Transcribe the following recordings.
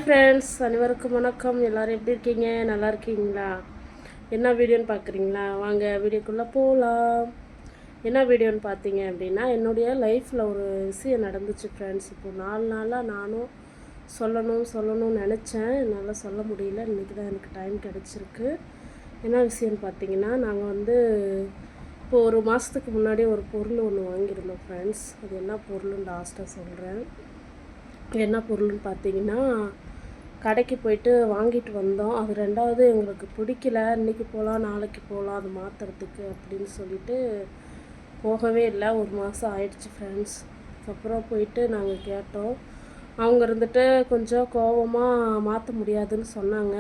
Friends, அனைவருக்கும் வணக்கம். எல்லோரும் எப்படி இருக்கீங்க? நல்லா இருக்கீங்களா? என்ன வீடியோன்னு பார்க்குறீங்களா? வாங்க வீடியோக்குள்ளே போகலாம். என்ன வீடியோன்னு பார்த்தீங்க அப்படின்னா, என்னுடைய லைஃப்பில் ஒரு விஷயம் நடந்துச்சு ஃப்ரெண்ட்ஸ். இப்போது 4 நாளாக நானும் சொல்லணும்னு நினச்சேன். என்னால் சொல்ல முடியல. இன்றைக்கி தான் எனக்கு டைம் கிடச்சிருக்கு. என்ன விஷயம்னு பார்த்தீங்கன்னா, நாங்கள் இப்போது ஒரு மாதத்துக்கு முன்னாடி ஒரு பொருள் ஒன்று வாங்கியிருந்தோம் ஃப்ரெண்ட்ஸ். அது என்ன பொருள்னு லாஸ்ட்டாக சொல்கிறேன். என்ன பொருள்னு பார்த்தீங்கன்னா, கடைக்கு போயிட்டு வாங்கிட்டு வந்தோம். அது 2வது எங்களுக்கு பிடிக்கல. இன்றைக்கி போகலாம், நாளைக்கு போகலாம் அது மாற்றுறதுக்கு அப்படின்னு சொல்லிட்டு போகவே இல்லை. ஒரு மாதம் ஆயிடுச்சு ஃப்ரெண்ட்ஸ். அப்புறம் போயிட்டு நாங்கள் கேட்டோம். அவங்க இருந்துட்டு கொஞ்சம் கோவமாக மாற்ற முடியாதுன்னு சொன்னாங்க.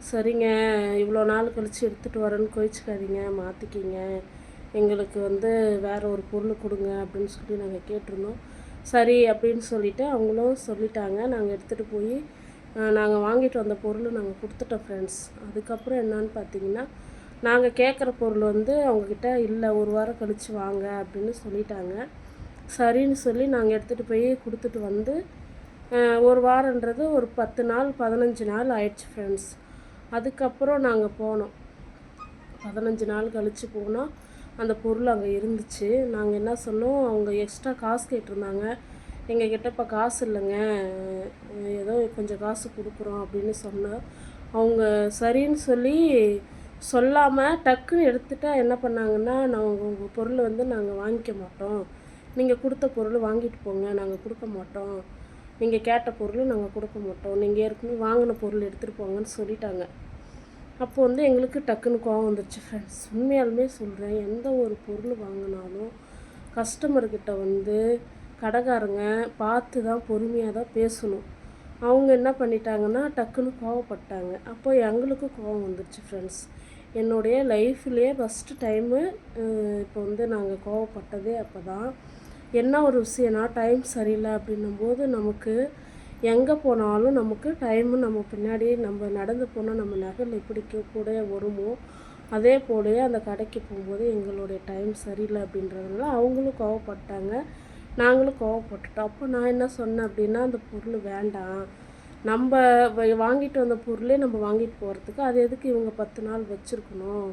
சரிங்க, இவ்வளோ நாள் கழித்து எடுத்துகிட்டு வரேன்னு கோயிச்சுக்காதீங்க, மாற்றிக்கிங்க, எங்களுக்கு வேறு ஒரு பொருள் கொடுங்க அப்படின்னு சொல்லி நாங்கள் கேட்டிருந்தோம். சரி அப்படின்னு சொல்லிவிட்டு அவங்களும் சொல்லிட்டாங்க. நாங்கள் எடுத்துகிட்டு போய் நாங்கள் வாங்கிட்டு வந்த பொருள் நாங்கள் கொடுத்துட்டோம் ஃப்ரெண்ட்ஸ். அதுக்கப்புறம் என்னான்னு பார்த்தீங்கன்னா, நாங்கள் கேட்குற பொருள் அவங்கக்கிட்ட இல்லை, ஒரு வாரம் கழித்து வாங்க அப்படின்னு சொல்லிட்டாங்க. சரின்னு சொல்லி நாங்கள் எடுத்துகிட்டு போய் கொடுத்துட்டு ஒரு வாரன்றது ஒரு 10 நாள் 15 நாள் ஆயிடுச்சு ஃப்ரெண்ட்ஸ். அதுக்கப்புறம் நாங்கள் போனோம். 15 நாள் கழித்து போனால் அந்த பொருள் அங்கே இருந்துச்சு. நாங்கள் என்ன சொன்னோம், அவங்க எக்ஸ்ட்ரா காசு கேட்டிருந்தாங்க. எங்ககிட்ட இப்போ காசு இல்லைங்க, ஏதோ கொஞ்சம் காசு கொடுக்குறோம் அப்படின்னு சொன்னோம். அவங்க சரின்னு சொல்லி சொல்லாமல் டக்குன்னு எடுத்துட்டா என்ன பண்ணாங்கன்னா, நாங்கள் உங்கள் பொருள் நாங்கள் வாங்கிக்க மாட்டோம், நீங்கள் கொடுத்த பொருள் வாங்கிட்டு போங்க, நாங்கள் கொடுக்க மாட்டோம், நீங்கள் கேட்ட பொருள் நாங்கள் கொடுக்க மாட்டோம், நீங்கள் ஏற்கனவே வாங்கின பொருள் எடுத்துகிட்டு போங்கன்னு சொல்லிட்டாங்க. அப்போ எங்களுக்கு டக்குன்னு கோவம் வந்துடுச்சு ஃப்ரெண்ட்ஸ். உண்மையாலுமே சொல்கிறேன், எந்த ஒரு பொருள் வாங்கினாலும் கஸ்டமர்கிட்ட கடைக்காரங்க பார்த்து தான் பொறுமையாக தான் பேசணும். அவங்க என்ன பண்ணிட்டாங்கன்னா டக்குன்னு கோவப்பட்டாங்க. அப்போ எங்களுக்கும் கோவம் வந்துடுச்சு ஃப்ரெண்ட்ஸ். என்னுடைய லைஃப்லேயே ஃபஸ்ட்டு டைமு இப்போ நாங்கள் கோவப்பட்டதே அப்போ தான். என்ன ஒரு விஷயம்னா, டைம் சரியில்லை அப்படின்னும்போது நமக்கு எங்கே போனாலும் நமக்கு டைமு நம்ம பின்னாடி நம்ம நடந்து போனால் நம்ம நகல் எப்படி கூட வருமோ அதே போலயே அந்த கடைக்கு போகும்போது எங்களுடைய டைம் சரியில்லை அப்படின்றதுனால அவங்களும் கோவப்பட்டாங்க, நாங்களும் கோவப்பட்டுட்டோம். அப்போ நான் என்ன சொன்னேன் அப்படின்னா, அந்த பொருள் வேண்டாம், நம்ம வாங்கிட்டு வந்த பொருளே நம்ம வாங்கிட்டு போகிறதுக்கு அது எதுக்கு இவங்க 10 நாள் வச்சுருக்கணும்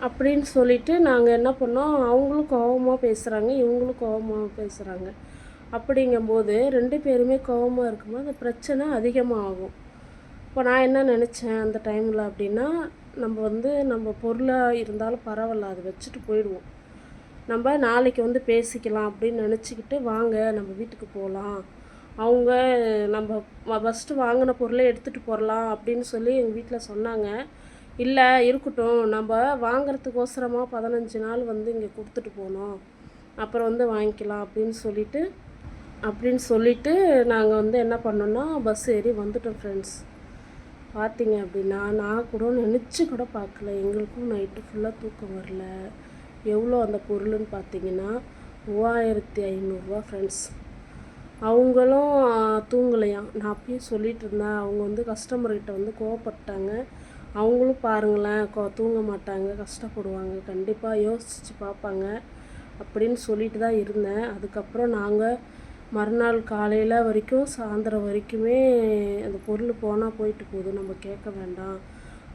அப்படின்னு சொல்லிட்டு நாங்கள் என்ன பண்ணோம், அவங்களும் கோவமாக பேசுகிறாங்க, இவங்களும் கோவமாக பேசுகிறாங்க. அப்படிங்கும்போது 2 பேருமே கோவமாக இருக்கும்போது அந்த பிரச்சனை அதிகமாகும். இப்போ நான் என்ன நினச்சேன் அந்த டைமில் அப்படின்னா, நம்ம நம்ம பொருளாக இருந்தாலும் பரவாயில்ல, அதை வச்சுட்டு போயிடுவோம், நம்ம நாளைக்கு பேசிக்கலாம் அப்படின்னு நினச்சிக்கிட்டு வாங்க நம்ம வீட்டுக்கு போகலாம், அவங்க நம்ம ஃபஸ்ட்டு வாங்கின பொருளை எடுத்துகிட்டு போகலாம் அப்படின்னு சொல்லி எங்கள் வீட்டில் சொன்னாங்க. இல்லை இருக்கட்டும், நம்ம வாங்கிறதுக்கோசரமாக 15 நாள் இங்கே கொடுத்துட்டு போனோம், அப்புறம் வாங்கிக்கலாம் அப்படின்னு சொல்லிட்டு நாங்கள் என்ன பண்ணோன்னா பஸ் ஏறி வந்துட்டோம் ஃப்ரெண்ட்ஸ். பார்த்தீங்க அப்படின்னா நான் கூட நினச்சி கூட பார்க்கல, எங்களுக்கும் நைட்டு ஃபுல்லாக தூக்கம் வரல. எவ்வளோ அந்த பொருள்னு பார்த்தீங்கன்னா 3500 ஃப்ரெண்ட்ஸ். அவங்களும் தூங்கலையாம். நான் அப்பயும் சொல்லிகிட்டு இருந்தேன். அவங்க கஸ்டமர்கிட்ட கோவப்பட்டாங்க. அவங்களும் பாருங்களேன், தூங்க மாட்டாங்க, கஷ்டப்படுவாங்க, கண்டிப்பாக யோசித்து பார்ப்பாங்க அப்படின்னு சொல்லிட்டு தான் இருந்தேன். அதுக்கப்புறம் நாங்கள் மறுநாள் காலையில் வரைக்கும் சாயந்தரம் வரைக்குமே அந்த பொருள் போனால் போயிட்டு போகுது, நம்ம கேட்க வேண்டாம்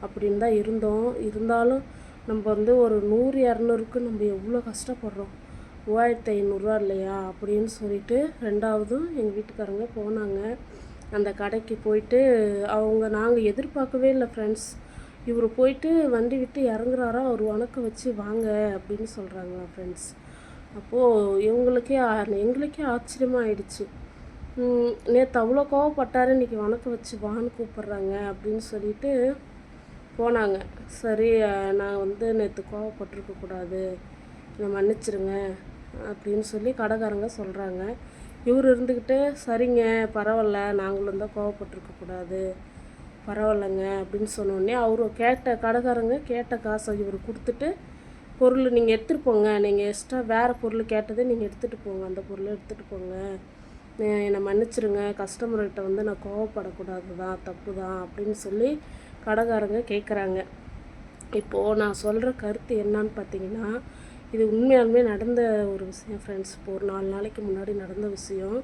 அப்படின்னு தான் இருந்தோம். இருந்தாலும் நம்ம ஒரு 100 200க்கு நம்ம எவ்வளோ கஷ்டப்படுறோம், 3500 இல்லையா அப்படின்னு சொல்லிட்டு 2வதும் எங்கள் வீட்டுக்காரங்க போனாங்க. அந்த கடைக்கு போயிட்டு நாங்கள் எதிர்பார்க்கவே இல்லை ஃப்ரெண்ட்ஸ். இவர் போயிட்டு வண்டி விட்டு இறங்குறாரா, அவர் வணக்கம் வச்சு வாங்க அப்படின்னு சொல்கிறாங்க ஃப்ரெண்ட்ஸ். அப்போது எங்களுக்கே ஆச்சரியமாக ஆயிடுச்சு. நேற்று அவ்வளோ கோவப்பட்டார், இன்றைக்கி வணக்கம் வச்சு வான்னு கூப்பிட்றாங்க அப்படின்னு சொல்லிட்டு போனாங்க. சரி, நான் நேற்று கோவப்பட்டிருக்கக்கூடாது, என்னை மன்னிச்சிருங்க அப்படின்னு சொல்லி கடைக்காரங்க சொல்கிறாங்க. இவர் இருந்துக்கிட்டு சரிங்க பரவாயில்ல, நாங்களும் தான் கோவப்பட்டிருக்கக்கூடாது, பரவாயில்லைங்க அப்படின்னு சொன்னோடனே கடைக்காரங்க கேட்ட காசை இவர் கொடுத்துட்டு, பொருள் நீங்கள் எடுத்துகிட்டு போங்க, நீங்கள் எக்ஸ்ட்ரா வேறு பொருள் கேட்டதே நீங்கள் எடுத்துகிட்டு போங்க, அந்த பொருளை எடுத்துகிட்டு போங்க, என்னை மன்னிச்சிருங்க, கஸ்டமர்கிட்ட நான் கோவப்படக்கூடாது தான், தப்பு தான் அப்படின்னு சொல்லி கடைக்காரங்க கேட்குறாங்க. இப்போது நான் சொல்கிற கருத்து என்னான்னு பார்த்தீங்கன்னா, இது உண்மையாலுமே நடந்த ஒரு விஷயம் ஃப்ரெண்ட்ஸ். இப்போ ஒரு 4 நாளைக்கு முன்னாடி நடந்த விஷயம்.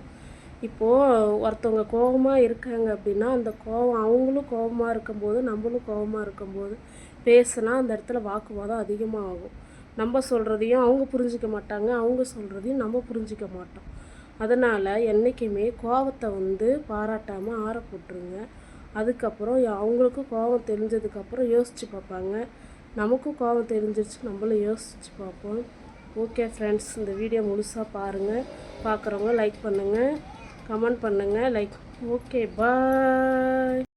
இப்போது ஒருத்தவங்க கோபமாக இருக்காங்க அப்படின்னா அந்த கோபம் அவங்களும் கோபமாக இருக்கும்போது நம்மளும் கோபமாக இருக்கும்போது பேசுனா அந்த இடத்துல வாக்குவாதம் அதிகமாக ஆகும். நம்ம சொல்கிறதையும் அவங்க புரிஞ்சிக்க மாட்டாங்க, அவங்க சொல்கிறதையும் நம்ம புரிஞ்சிக்க மாட்டோம். அதனால் என்றைக்குமே கோபத்தை பாராட்டாமல் ஆற போட்டுருங்க. அதுக்கப்புறம் அவங்களுக்கும் கோபம் தெரிஞ்சதுக்கப்புறம் யோசித்து பார்ப்பாங்க. நமக்கும் கோபம் தெரிஞ்சிருச்சு, நம்மளும் யோசித்து பார்ப்போம். ஓகே ஃப்ரெண்ட்ஸ், இந்த வீடியோ முழுசாக பாருங்கள். பார்க்குறவங்க லைக் பண்ணுங்கள், கமெண்ட் பண்ணுங்கள், லைக். ஓகே, பாய்.